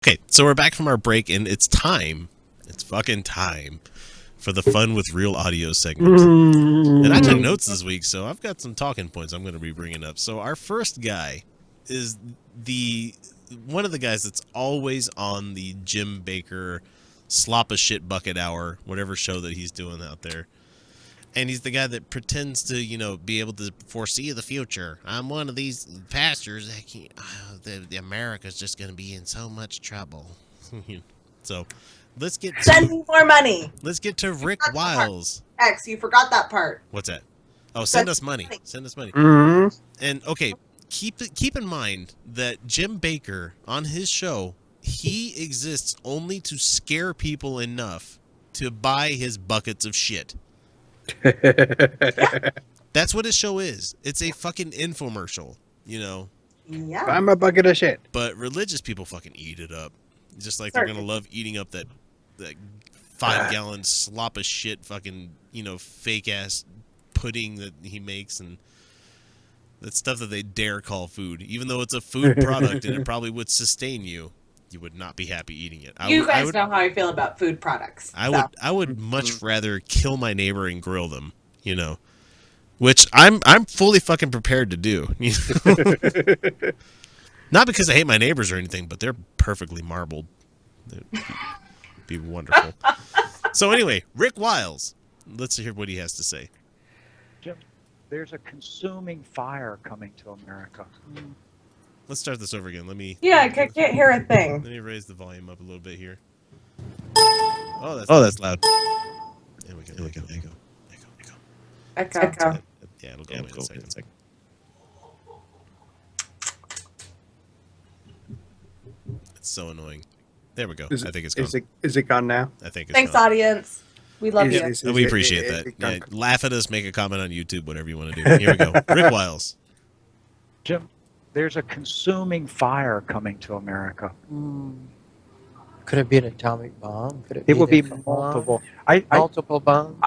Okay, so we're back from our break, and it's time. It's fucking time for the Fun with Real Audio segment. And I took notes this week, so I've got some talking points I'm going to be bringing up. So our first guy is one of the guys that's always on the Jim Bakker slop a shit bucket hour, whatever show that he's doing out there. And he's the guy that pretends to, be able to foresee the future. I'm one of these pastors that can't, the America's just going to be in so much trouble. So let's get to... Send me more money. Let's get to Rick Wiles. X, you forgot that part. What's that? Oh, send us money. Send us money. Mm-hmm. And, okay, keep in mind that Jim Bakker, on his show, he exists only to scare people enough to buy his buckets of shit. That's what his show is. It's a fucking infomercial, Yeah. I'm a bucket of shit. But religious people fucking eat it up. Just like they're gonna love eating up that 5-gallon slop of shit fucking, fake ass pudding that he makes, and that stuff that they dare call food. Even though it's a food product and it probably would sustain you, you would not be happy eating it. You guys know how I feel about food products. I would much rather kill my neighbor and grill them, which I'm fully fucking prepared to do. Not because I hate my neighbors or anything, but they're perfectly marbled. It'd be wonderful. So anyway, Rick Wiles. Let's hear what he has to say. Jim, there's a consuming fire coming to America. Let's start this over again. I can't hear a thing. Let me raise the volume up a little bit here. Oh, that's loud. There we go. Echo. Yeah, it'll go in a second. It's so annoying. There we go. I think it's gone. Is it gone now? I think it's Thanks, gone. audience. We love you. We appreciate that. Yeah, laugh at us, make a comment on YouTube, whatever you want to do. Here we go. Rick Wiles. Jim, there's a consuming fire coming to America. Could it be an atomic bomb? Could It would be nuclear multiple. bomb? Multiple bombs?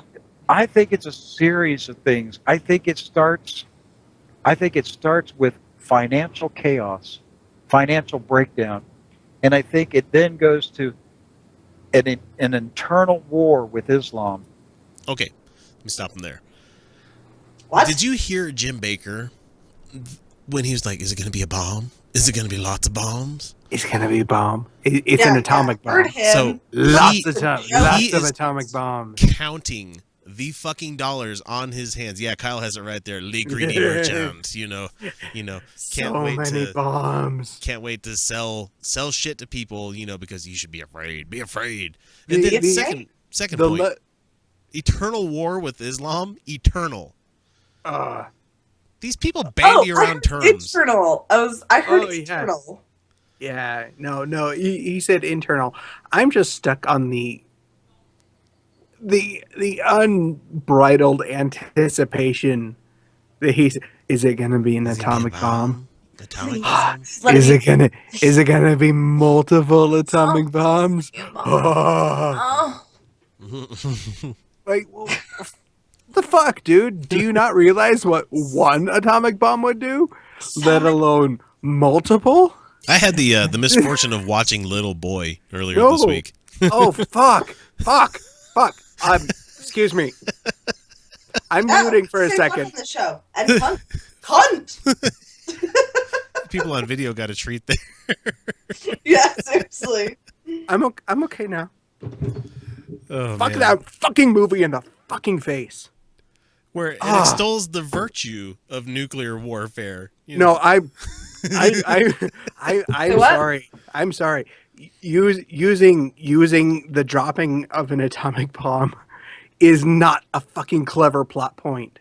I think it's a series of things. I think it starts with financial chaos, financial breakdown, and I think it then goes to an internal war with Islam. Okay, let me stop him there. What? Did you hear Jim Bakker when he was like, "Is it going to be a bomb? Is it going to be lots of bombs?" It's gonna be a bomb. It's an atomic bomb. Heard him. So Lots he of is atomic bombs. counting the fucking dollars on his hands. Yeah, Kyle has it right there. Les greedy merchants. Can't So wait many bombs. Can't wait to sell shit to people. Because you should be afraid. Be afraid. And then second point. Eternal war with Islam. Eternal. These people bandy around terms. Internal. I heard Yeah. internal. Yeah, no. He said internal. I'm just stuck on the unbridled anticipation that is it gonna be an atomic bomb? Atomic Please. bomb? Is it gonna be multiple atomic bombs? Oh. Like, what the fuck, dude? Do you not realize what one atomic bomb would do, let alone multiple? I had the misfortune of watching Little Boy earlier this week. Oh, fuck. Excuse me. I'm muting for a second. The show. And cunt. People on video got a treat there. Yeah, seriously. I'm okay now. Oh, Fuck man. that fucking movie in the fucking face. Where it extols the virtue of nuclear warfare. No, I'm What? sorry. I'm sorry. Using the dropping of an atomic bomb is not a fucking clever plot point.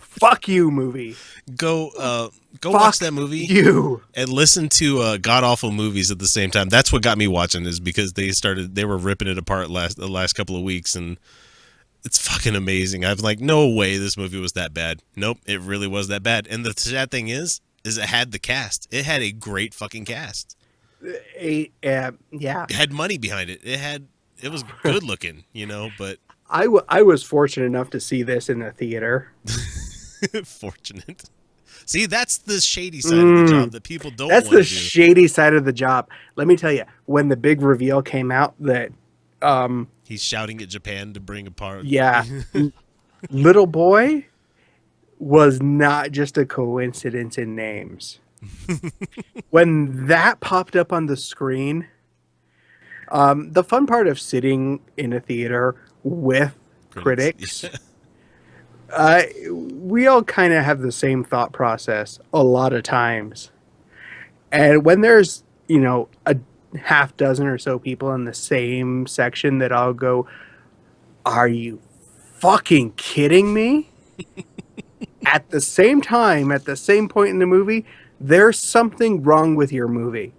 Fuck you, movie. Go Fuck watch that movie. You And listen to god awful movies at the same time. That's what got me watching, is because they were ripping it apart the last couple of weeks, and it's fucking amazing. I was like, no way this movie was that bad. Nope, it really was that bad. And the sad thing is it had the cast. It had a great fucking cast. yeah. It had money behind it. It was good looking, but I was fortunate enough to see this in the theater. fortunate. See, that's the shady side of the job that people don't That's want the to do. shady side of the job. Let me tell you, when the big reveal came out that, He's shouting at Japan to bring apart. yeah, Little Boy was not just a coincidence in names. When that popped up on the screen, the fun part of sitting in a theater with critics, we all kind of have the same thought process a lot of times. And when there's, a half dozen or so people in the same section that all go, "Are you fucking kidding me?" At the same time, at the same point in the movie, there's something wrong with your movie.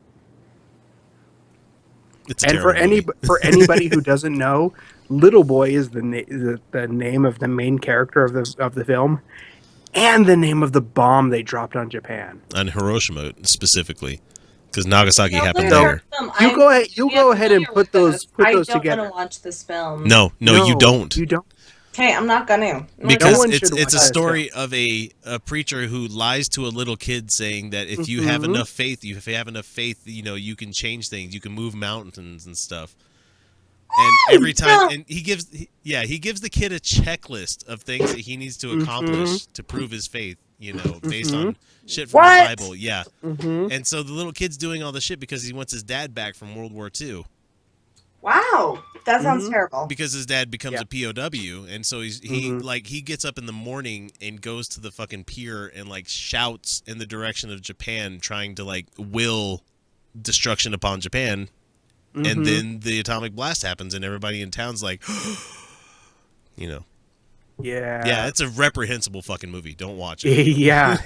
It's a And for terrible movie. for anybody who doesn't know, Little Boy is the name of the main character of the film, and the name of the bomb they dropped on Japan. On Hiroshima specifically, because Nagasaki No, happened there's there. a film. You I'm go ahead. You familiar go ahead and with put those this. put I those don't together. want to watch this film. No, you don't. You don't. Okay, I'm not gonna. Because one it's should watch a that story of a preacher who lies to a little kid saying that if you have Mhm. enough faith, you can change things, you can move mountains and stuff. And every time, and he gives the kid a checklist of things that he needs to accomplish to prove his faith, based on shit from the Bible. Yeah. Mm-hmm. And so the little kid's doing all the shit because he wants his dad back from World War II. Wow, that sounds terrible. Because his dad becomes a POW, and so he gets up in the morning and goes to the fucking pier and like shouts in the direction of Japan, trying to like will destruction upon Japan, and then the atomic blast happens, and everybody in town's like, Yeah. yeah, it's a reprehensible fucking movie. Don't watch it. Yeah.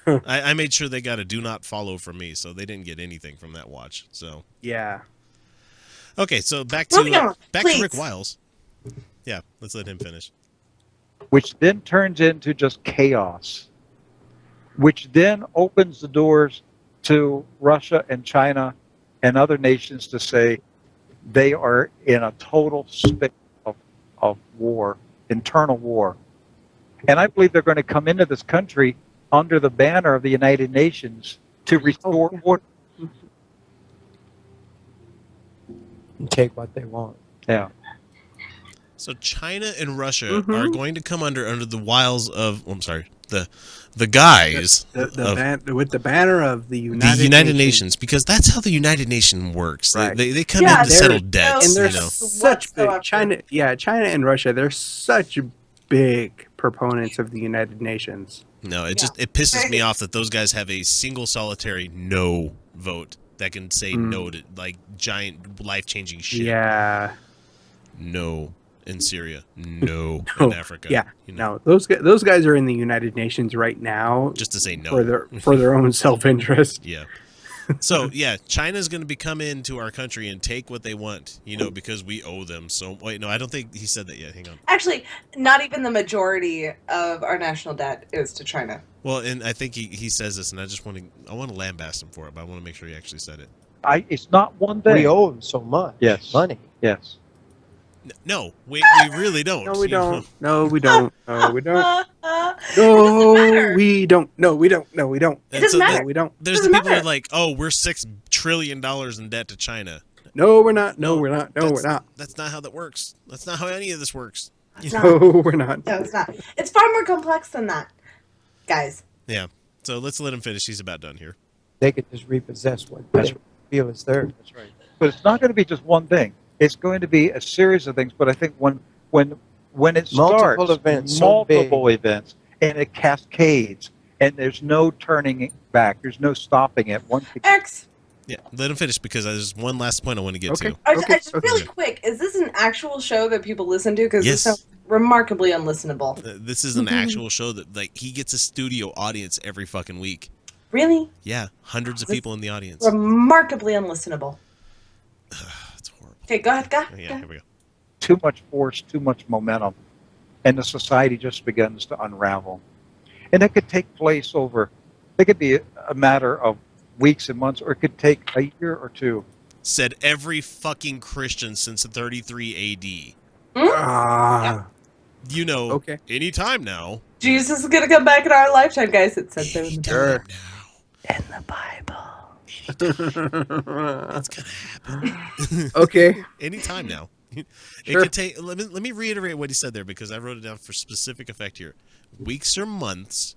I made sure they got a do not follow from me, so they didn't get anything from that watch. So Yeah. okay, so back Moving to on, Rick please. Wiles. Yeah, let's let him finish. Which then turns into just chaos, which then opens the doors to Russia and China and other nations to say they are in a total spit of war, internal war. And I believe they're going to come into this country under the banner of the United Nations to restore order. And take what they want. Yeah. So China and Russia are going to come under the wiles of the guise with the banner of the United Nations, because that's how the United Nations works. Right. They come in to settle And debts. they're You know, such big China and Russia. They're such big proponents of the United Nations. no, it pisses me off that those guys have a single solitary no vote that can say no to like giant life-changing shit. Yeah. No in Syria. No in Africa. Yeah. You know, No, those guys are in the United Nations right now just to say no for their own self-interest. Yeah. So yeah, China's going to come into our country and take what they want, because we owe them. So wait, no, I don't think he said that yet. Hang on. Actually, not even the majority of our national debt is to China. Well, and I think he says this, and I want to lambast him for it, but I want to make sure he actually said it. It's not one thing. We owe them so much. Yes. Money. Yes. No, we really don't. No, we you know? don't. No, we don't. No, we don't. No, we don't. No, we don't. No, we don't. It doesn't matter. No, we don't. There's the Doesn't people who are matter. like, oh, we're $6 trillion in debt to China. No, we're not. No, we're not. No, we're not. That's not how that works. That's not how any of this works. It's No, not. we're not. No, it's not. It's far more complex than that, guys. Yeah. So let's let him finish. He's about done here. They could just repossess what they feel is theirs. That's right. But it's not going to be just one thing. It's going to be a series of things. But I think when it Multiple starts, events, so multiple events, and it cascades, and there's no turning back. There's no stopping it. X. Yeah, let him finish because there's one last point I want to get Okay. to. Just really quick, is this an actual show that people listen to? Because Yes. this sounds remarkably unlistenable. This is an actual show that like he gets a studio audience every fucking week. Really? Yeah, hundreds of people in the audience. Remarkably unlistenable. It's horrible. Okay, go ahead, go. Yeah, here we go. Too much force, too much momentum, and the society just begins to unravel. And it could take place it could be a matter of weeks and months, or it could take a year or two. Said every fucking Christian since 33 AD. Ah. You know, Okay. anytime now, Jesus is gonna come back in our lifetime, guys. It said so in the Sure. Bible. Now. In the Bible. It's gonna happen. Okay. Anytime now. It Sure. could take. Let me reiterate what he said there because I wrote it down for specific effect here. Weeks or months. ...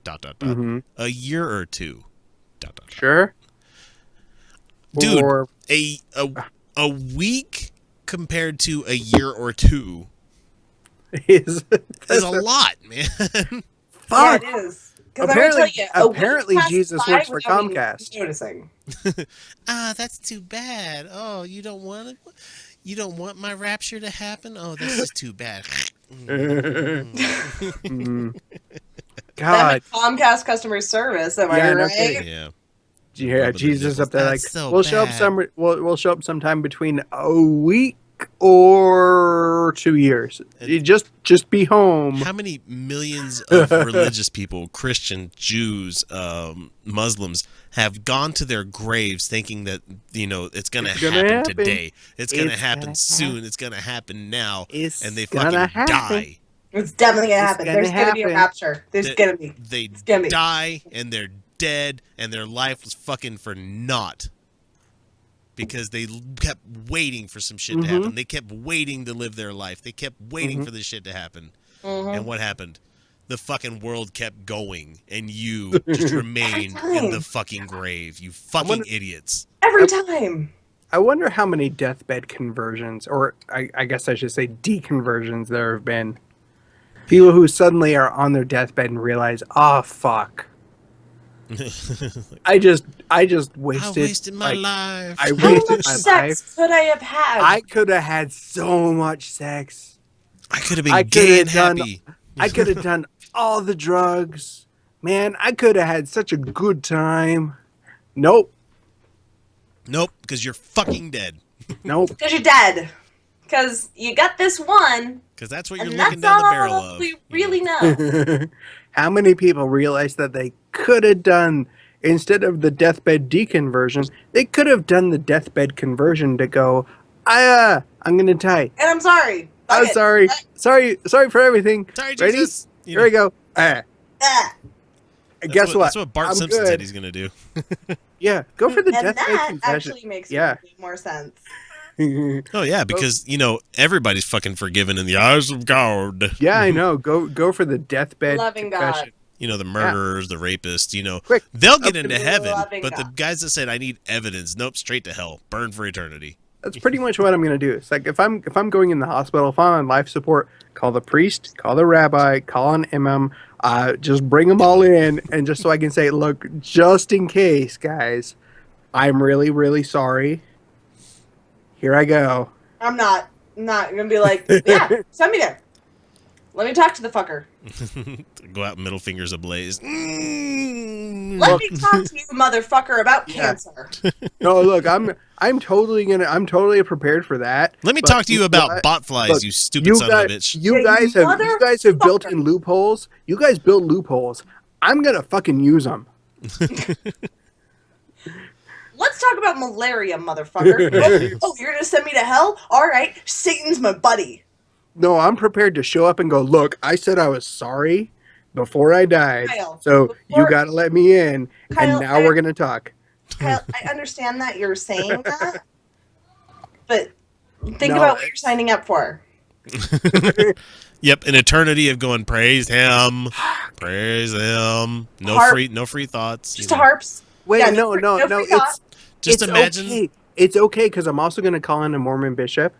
Mhm. A year or two. ... Sure. Dude, Or a week compared to a year or two is is a lot, man. fuck. Yeah, it is. Because I'm gonna tell you, Apparently a week Jesus passes works by for without me Comcast. Noticing. That's too bad. Oh, you don't want it? You don't want my rapture to happen? Oh, that's just too bad. Mm. That God. Comcast customer service, am I Yeah, no right? kidding. Yeah. Yeah, Rubbing the Jesus nipples. up there like That's so we'll show up bad. we'll show up sometime between a week or 2 years. You just be home. How many millions of religious people, Christian, Jews, Muslims, have gone to their graves thinking that it's going to happen today, it's going to happen soon, it's going to happen now, and they fucking die. It's definitely gonna It's happen. gonna There's gonna be a happen. rapture. There's gonna be. They gonna be. die and they're dead, and their life was fucking for naught. Because they kept waiting for some shit to happen. They kept waiting to live their life. They kept waiting for this shit to happen. And what happened? The fucking world kept going, and you just remained in the fucking grave. You fucking idiots. Every time. I wonder how many deathbed conversions, or I guess I should say deconversions, there have been. People who suddenly are on their deathbed and realize, oh fuck, I just wasted my life. I How wasted much my sex life. could I have had? I could have had so much sex. I could have been gay and happy. I could have done all the drugs. Man, I could have had such a good time. Nope. Nope, because you're fucking dead. Nope. Because you're dead. Because you got this one, Because that's what you're and looking that's down the barrel all of. we really know. How many people realize that they could have done, instead of the deathbed deconversion, they could have done the deathbed conversion to go, I'm going to die. And I'm sorry. I'm Fuck it. sorry. Sorry for everything. Sorry, Ready? Jesus. Here we go. Ah. Guess what? That's what Bart I'm Simpson good. said he's going to do. Yeah, go for the And deathbed that confession. actually makes Yeah. more sense. Oh, yeah, because, everybody's fucking forgiven in the eyes of God. Yeah, I know. Go for the deathbed Loving confession. God. The murderers, the rapists, Quick. they'll get Up into to heaven, loving but the God. guys that said, I need evidence, nope, straight to hell, burn for eternity. That's pretty much what I'm going to do. It's like if I'm going in the hospital, if I'm on life support, call the priest, call the rabbi, call an imam, just bring them all in, and just so I can say, look, just in case, guys, I'm really, really sorry. Here I go. I'm not gonna be like, yeah, send me there. Let me talk to the fucker. Go out, middle fingers ablaze. Let me talk to you, motherfucker, about Yeah. cancer. No, look, I'm totally prepared for that. Let me But talk to you about what? bot flies, Look, you stupid son of a bitch. You Yeah, guys have built in loopholes. You guys build loopholes. I'm gonna fucking use them. Let's talk about malaria, motherfucker. Oh, you're gonna send me to hell? All right, Satan's my buddy. No, I'm prepared to show up and go, look, I said I was sorry before I died. Kyle, So before- you got to let me in. Kyle, and now we're going to talk. Kyle, I understand that you're saying that, but think No, about what you're signing up for. Yep, an eternity of going, praise him, praise him. No free thoughts. Just harps. Wait, Yeah, no. free thought. Just it's imagine. Okay. It's okay because I'm also going to call in a Mormon bishop.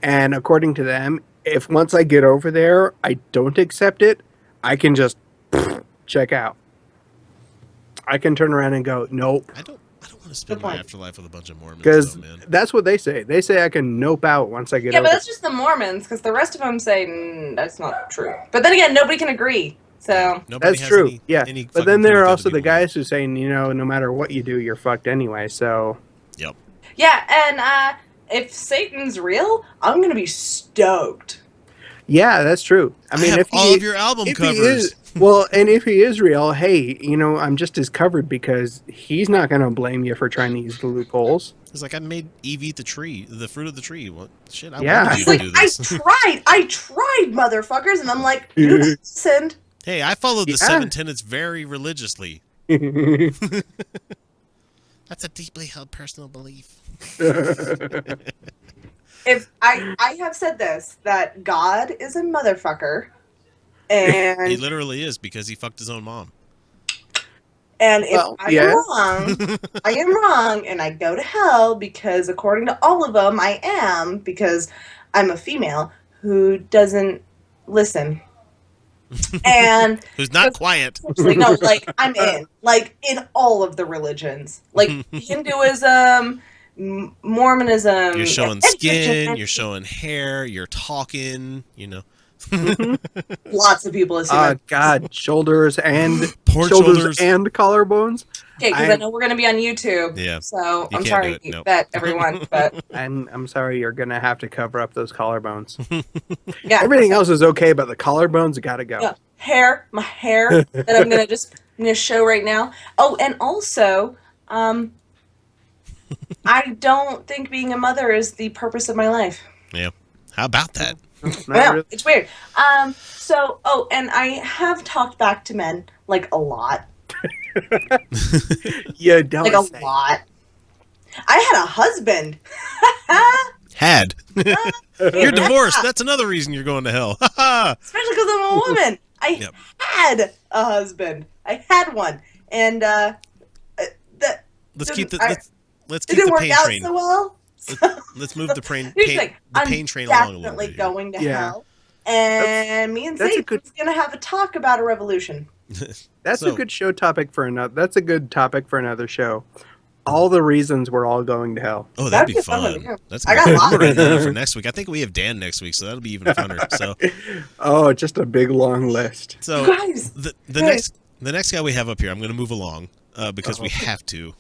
And according to them, if once I get over there, I don't accept it, I can just check out. I can turn around and go, nope. I don't want to spend Good my point. afterlife with a bunch of Mormons, Because though, man. that's what they say. They say I can nope out once I get Yeah, over but that's just the Mormons, because the rest of them say that's not true. But then again, nobody can agree. So Nobody That's has true. any- Yeah. any But fucking then there proof are that also the the people guys who say, no matter what you do, you're fucked anyway. So Yep. yeah, and if Satan's real, I'm gonna be stoked. yeah, that's true. I mean, have if all he, of your album if he covers. is, well, and if he is real, hey, I'm just as covered because he's not going to blame you for trying to use the loopholes. It's like I made Eve eat the fruit of the tree. What shit? I Yeah. wanted you It's to like do I this. tried. tried, motherfuckers. And I'm like, you listened. Hey, I followed the Yeah. 7 tenets very religiously. That's a deeply held personal belief. If I have said this, that God is a motherfucker. He And literally is, because he fucked his own mom. and if Well, I yeah. am wrong, I am wrong, and I go to hell because according to all of them, I am, because I'm a female who doesn't listen. And Who's not quiet. seriously, no, like I'm in all of the religions, like Hinduism, Mormonism. You're showing and skin, Christianity. you're showing hair, you're talking, you know. Lots of people assume. Oh God, shoulders and Porch shoulders and collarbones. Okay, because I I'm- know we're going to be on YouTube. Yeah, So you I'm can't sorry do it, to nope. that everyone, but I'm sorry, you're gonna have to cover up those collarbones. yeah, Everything else is okay, but the collarbones gotta go. yeah. My hair that I'm gonna show right now. Oh, and also, I don't think being a mother is the purpose of my life. yeah. How about that? Not Well, really. it's weird. And I have talked back to men like a lot, You don't like a say. lot. I had a husband. Had. You're divorced. That's another reason you're going to hell. Especially because I'm a woman. I Yep. had a husband. I had one, and that Let's keep the I- let's it keep didn't the work pain out train. so well. Let's move the pain Here's the thing, I'm pain train along a little definitely bit. here. going to Yeah. hell, and me and that's a Satan's gonna have a talk about a revolution. That's So- a good show topic for another. That's a good topic for another show. All the reasons we're all going to hell. Oh, that'd That'd be be fun, fun. yeah. That's I good. got I'm lots gonna write of- that up for next week. I think we have Dan next week, so that'll be even funner. So, Oh, just a big long list. so You guys, the next guy we have up here, I'm going to move along because we have to.